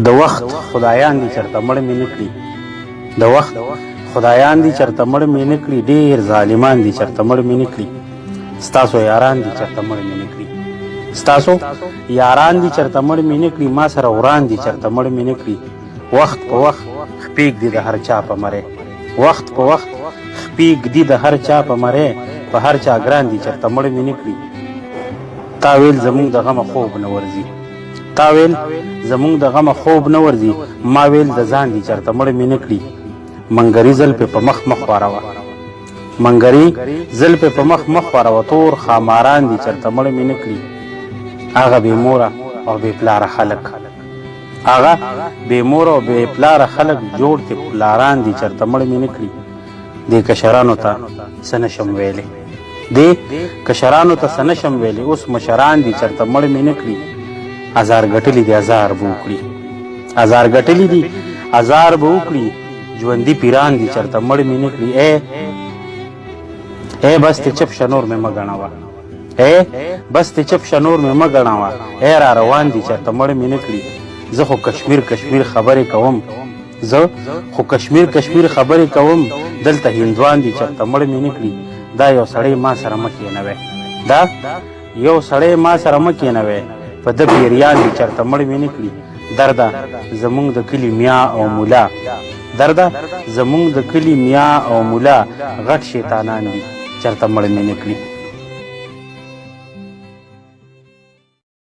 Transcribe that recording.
د وخت خدایان دي چرته مړ مې نه کړي، د وخت خدایان دي چرته مړ مې نه کړي، ډېر ظالمان دي چرته مړ مې نه کړي، ستاسو یاران دي چرته مړ مې نه کړي، ستاسو یاران دي چرته مړ مې نه کړي، ما سره وران دي چرته مړ مې نه کړي. وخت په وخت خپېږ دي د هر چا په مرۍ، وخت په وخت خپېږ دي د هر چا په مرۍ، په هر چا ګران دي چرته مړ مې نه کړي. تا ویل زمونږ د غمه خوب نه ورځي، تا ویل زمونږ د غمه خوب نه ورځي، ما ویل د ځان دي چرته مړ مې نه کړي. منګري زلفې په مخ مخ واروه، منګري زلفې په مخ مخ واروه، تور خاماران دي چرته مړ مې نه کړي. هغه بې موره او بې پلاره خلک، هغه بې موره او بې پلاره خلک جوړ کې پلاران دي چرته مړ مې نه کړي. دې کشرانو ته څه نشم ویلی، دې کشرانو ته څه نشم ویلی، اوس مشران دي چرته مړ مې نه کړي. ازار ګټلي دي ازار به وکړي، ازار ګټلي دي ازار به وکړي، ژوندي پیران دي چرته مړ مې نه کړي. ای بس ته چپ شه نور مې مه ګڼوه، بس ته چپ شه نور مې مه ګڼوه، را روان دي چرته مړ مې نه کړي. زه خو کشمیر کشمیر خبرې کوم، زه خو کشمیر کشمیر خبرې کوم، دلته هندوان دي چرته مړ مې نه کړي. دا یو سړی ما سره مه کېنوی، دا یو سړی ما سره مه کېنوی، په ده پیریان دي چرته مړ مې نه کړي. درده زمونږ د کلي میا او مولا، درده زمونږ د کلي میا او مولا، غټ شیطانان دي چرته مړ مې نه کړي.